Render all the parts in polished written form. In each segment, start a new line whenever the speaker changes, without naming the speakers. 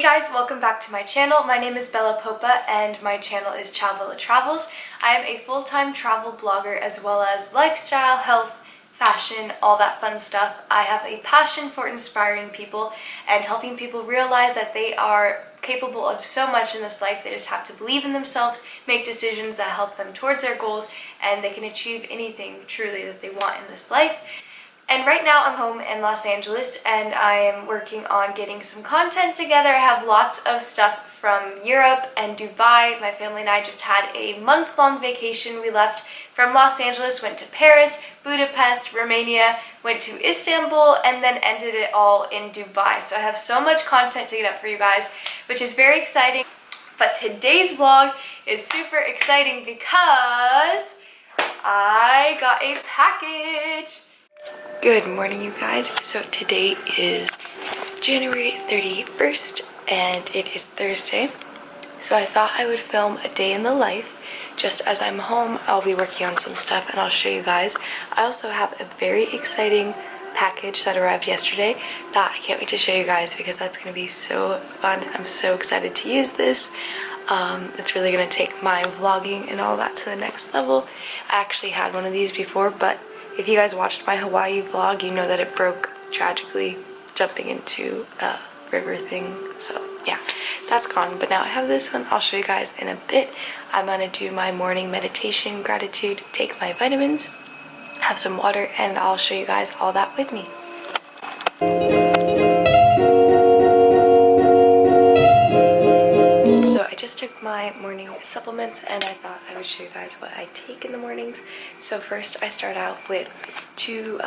guys, welcome back to my channel. My name is Bella Popa and my channel is Chow Bella Travels. I am a full-time travel blogger as well as lifestyle, health, fashion, all that fun stuff. I have a passion for inspiring people and helping people realize that they are capable of so much in this life. They just have to believe in themselves, make decisions that help them towards their goals, and they can achieve anything truly that they want in this life. And right now I'm home in Los Angeles and I am working on getting some content together. I have lots of stuff from Europe and Dubai. My family and I just had a month-long vacation. We left from Los Angeles, went to Paris, Budapest, Romania, went to Istanbul, and then ended it all in Dubai. So I have so much content to get up for you guys, which is very exciting. But today's vlog is super exciting because I got a package. Good morning, you guys. So today is January 31st and it is Thursday. So I thought I would film a day in the life. Just as I'm home, I'll be working on some stuff and I'll show you guys. I also have a very exciting package that arrived yesterday that I can't wait to show you guys because that's going to be so fun. I'm so excited to use this. It's really going to take my vlogging and all that to the next level. I actually had one of these before, but if you guys watched my Hawaii vlog, you know that it broke tragically jumping into a river thing. So yeah, that's gone. But now I have this one. I'll show you guys in a bit. I'm gonna do my morning meditation, gratitude, take my vitamins, have some water, and I'll show you guys all that with me. Just took my morning supplements and I thought I would show you guys what I take in the mornings. So first I start out with two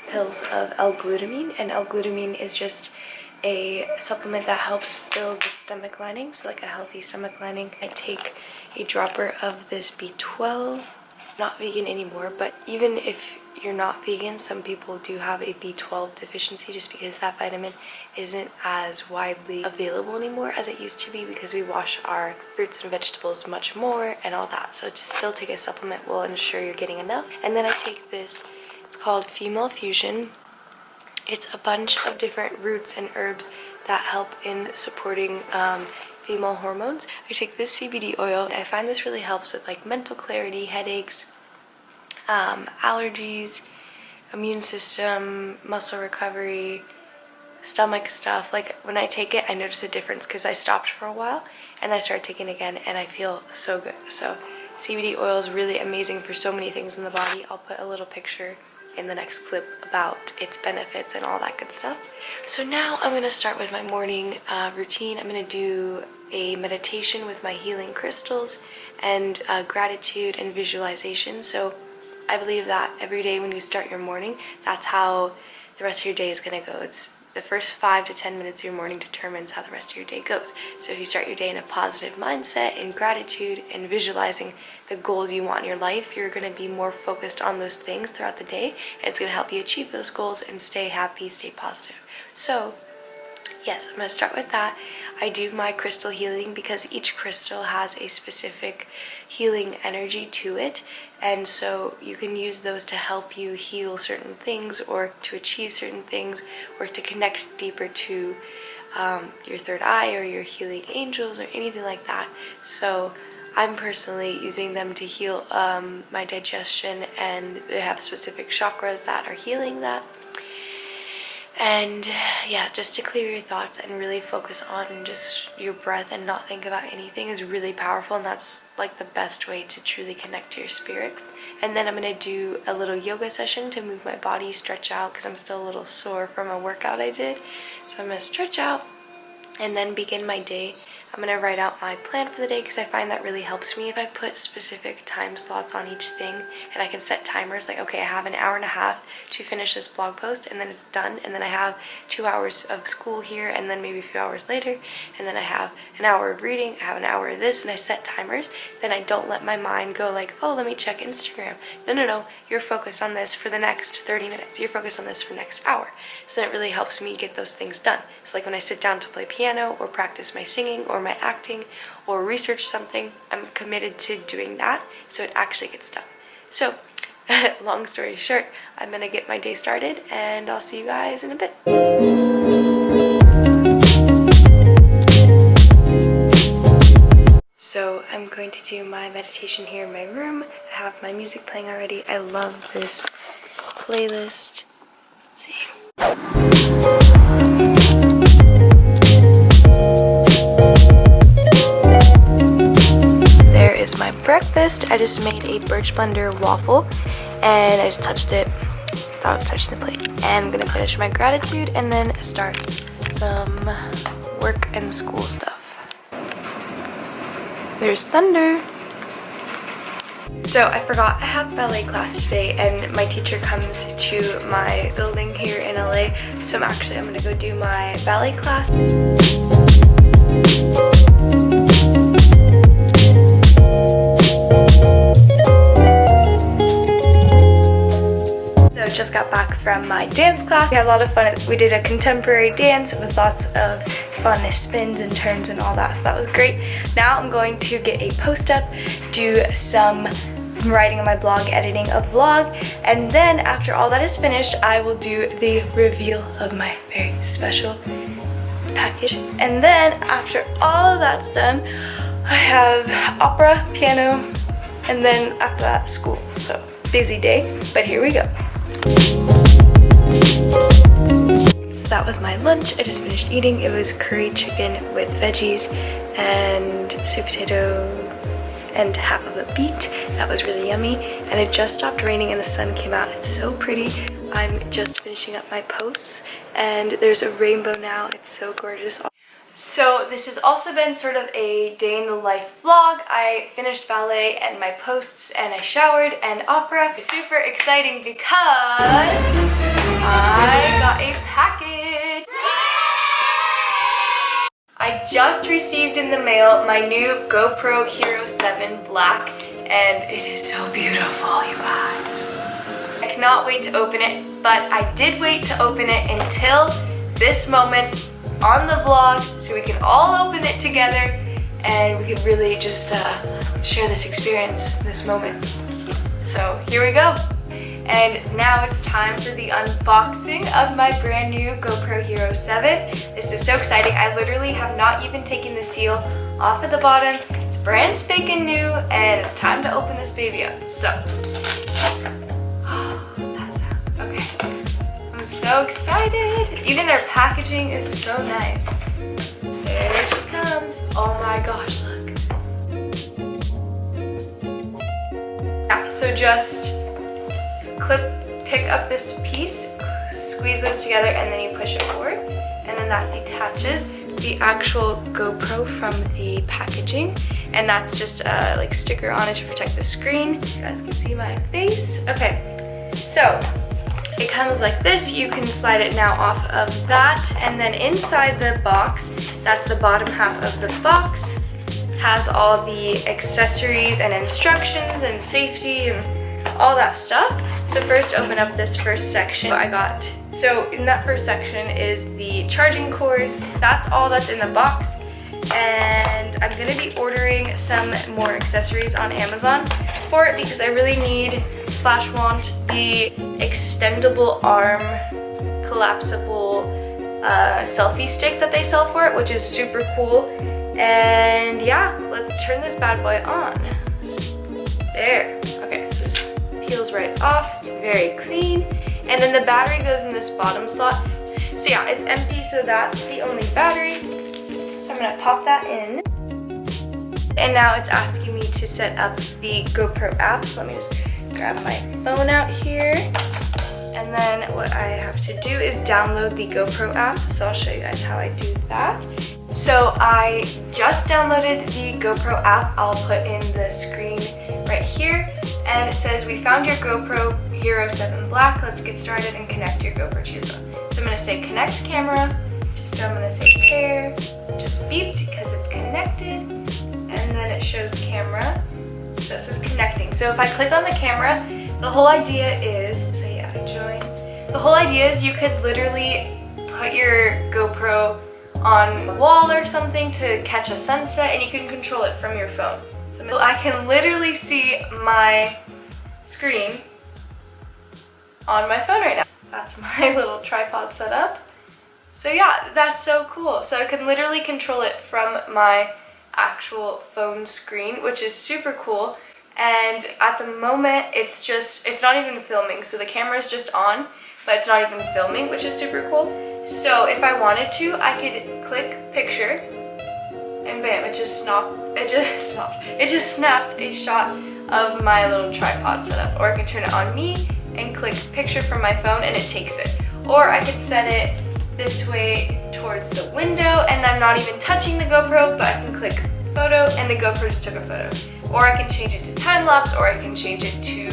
pills of L-glutamine, and L-glutamine is just a supplement that helps build the stomach lining, so like a healthy stomach lining. I take a dropper of this B12. Not vegan anymore, but even if you're not vegan, some people do have a B12 deficiency just because that vitamin isn't as widely available anymore as it used to be because we wash our fruits and vegetables much more and all that. So to still take a supplement will ensure you're getting enough. And then I take this, it's called Female Fusion. It's a bunch of different roots and herbs that help in supporting female hormones. I take this CBD oil. I find this really helps with like mental clarity, headaches, allergies, immune system, muscle recovery, stomach stuff. Like when I take it, I notice a difference because I stopped for a while and I started taking it again and I feel so good. So CBD oil is really amazing for so many things in the body. I'll put a little picture in the next clip about its benefits and all that good stuff. So now I'm going to start with my morning routine. I'm going to do a meditation with my healing crystals and gratitude and visualization. So I believe that every day when you start your morning, that's how the rest of your day is going to go. It's the first 5 to 10 minutes of your morning determines how the rest of your day goes. So if you start your day in a positive mindset, in gratitude, and visualizing the goals you want in your life, you're going to be more focused on those things throughout the day, and it's going to help you achieve those goals and stay happy, stay positive. So yes, I'm going to start with that. I do my crystal healing because each crystal has a specific healing energy to it, and so you can use those to help you heal certain things or to achieve certain things or to connect deeper to your third eye or your healing angels or anything like that. So I'm personally using them to heal my digestion, and they have specific chakras that are healing that. And yeah, just to clear your thoughts and really focus on just your breath and not think about anything is really powerful, and that's like the best way to truly connect to your spirit. And then I'm going to do a little yoga session to move my body, stretch out because I'm still a little sore from a workout I did. So I'm going to stretch out and then begin my day. I'm going to write out my plan for the day because I find that really helps me if I put specific time slots on each thing, and I can set timers like, okay, I have an hour and a half to finish this blog post and then it's done, and then I have 2 hours of school here and then maybe a few hours later, and then I have an hour of reading, I have an hour of this, and I set timers. Then I don't let my mind go like, oh, let me check Instagram. No, you're focused on this for the next 30 minutes. You're focused on this for the next hour. So it really helps me get those things done. It's like when I sit down to play piano or practice my singing or my acting or research something, I'm committed to doing that so it actually gets done. So long story short, I'm gonna get my day started and I'll see you guys in a bit. I'm going to do my meditation here in my room. I have my music playing already. I love this playlist. Let's see. There is my breakfast. I just made a birch blender waffle and I just touched it. Thought I was touching the plate. And I'm gonna finish my gratitude and then start some work and school stuff. There's thunder. So I forgot I have ballet class today and my teacher comes to my building here in LA. So I'm gonna go do my ballet class. So just got back from my dance class. We had a lot of fun. We did a contemporary dance with lots of fun spins and turns and all that, so that was great. Now I'm going to get a post up, do some writing on my blog, editing a vlog, and then after all that is finished, I will do the reveal of my very special package. And then after all of that's done, I have opera, piano, and then after that, school. So busy day, but here we go. So that was my lunch. I just finished eating. It was curry chicken with veggies and sweet potato and half of a beet. That was really yummy. And it just stopped raining and the sun came out. It's so pretty. I'm just finishing up my posts and there's a rainbow now. It's so gorgeous. So this has also been sort of a day in the life vlog. I finished ballet and my posts and I showered and opera. Super exciting because I got a package. I just received in the mail my new GoPro Hero 7 Black and it is so beautiful, you guys. I cannot wait to open it, but I did wait to open it until this moment on the vlog so we can all open it together and we could really just share this experience, this moment. So here we go. And now it's time for the unboxing of my brand new GoPro Hero 7. This is so exciting. I literally have not even taken the seal off of the bottom. It's brand spanking new and it's time to open this baby up. So, that sound. Okay. I'm so excited. Even their packaging is so nice. There she comes. Oh my gosh, look. Yeah, so just pick up this piece, squeeze those together, and then you push it forward. And then that detaches the actual GoPro from the packaging. And that's just a like sticker on it to protect the screen. You guys can see my face. Okay, so it comes like this. You can slide it now off of that. And then inside the box, that's the bottom half of the box, has all the accessories and instructions and safety and all that stuff. So first open up this first section So in that first section is the charging cord. That's all that's in the box. And I'm gonna be ordering some more accessories on Amazon for it because I really need / want the extendable arm collapsible selfie stick that they sell for it, which is super cool. And yeah, let's turn this bad boy on. There. Okay, so just peels right off. It's very clean. And then the battery goes in this bottom slot. So yeah, it's empty, so that's the only battery. So I'm gonna pop that in. And now it's asking me to set up the GoPro app. So let me just grab my phone out here. And then what I have to do is download the GoPro app. So I'll show you guys how I do that. So I just downloaded the GoPro app. I'll put in the screen right here. And it says, we found your GoPro Hero 7 Black. Let's get started and connect your GoPro to your phone. So I'm gonna say connect camera. So I'm gonna say pair. Just beeped because it's connected. And then it shows camera. So it says connecting. So if I click on the camera, the whole idea is, let's say I join. The whole idea is you could literally put your GoPro on a wall or something to catch a sunset and you can control it from your phone. So I can literally see my screen on my phone right now. That's my little tripod setup. So yeah, that's so cool. So I can literally control it from my actual phone screen, which is super cool. And at the moment, it's not even filming. So the camera is just on, but it's not even filming, which is super cool. So if I wanted to, I could click picture, and bam, it just snapped a shot of my little tripod setup. Or I can turn it on me and click picture from my phone and it takes it. Or I could set it this way towards the window and I'm not even touching the GoPro, but I can click photo and the GoPro just took a photo. Or I can change it to time lapse, or I can change it to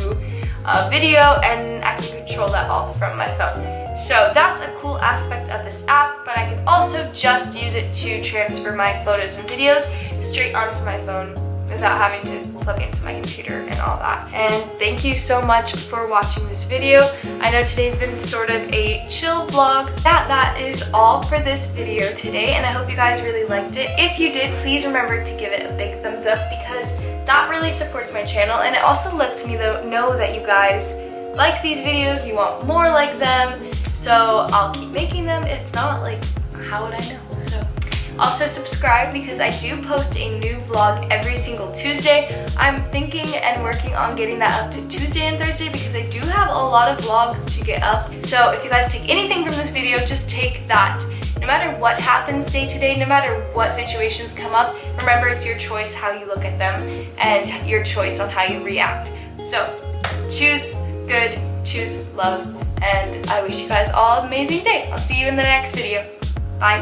video, and I can control that all from my phone. So that's a cool aspect of this app, but I can also just use it to transfer my photos and videos straight onto my phone without having to plug into my computer and all that. And thank you so much for watching this video. I know today's been sort of a chill vlog. That is all for this video today, and I hope you guys really liked it. If you did, please remember to give it a big thumbs up because that really supports my channel, and it also lets me know that you guys like these videos, you want more like them, so I'll keep making them. If not, like, how would I know? So also subscribe because I do post a new vlog every single Tuesday. I'm thinking and working on getting that up to Tuesday and Thursday because I do have a lot of vlogs to get up. So if you guys take anything from this video, just take that. No matter what happens day to day, no matter what situations come up, remember it's your choice how you look at them and your choice on how you react. So choose good, choose love, and I wish you guys all an amazing day. I'll see you in the next video. Bye.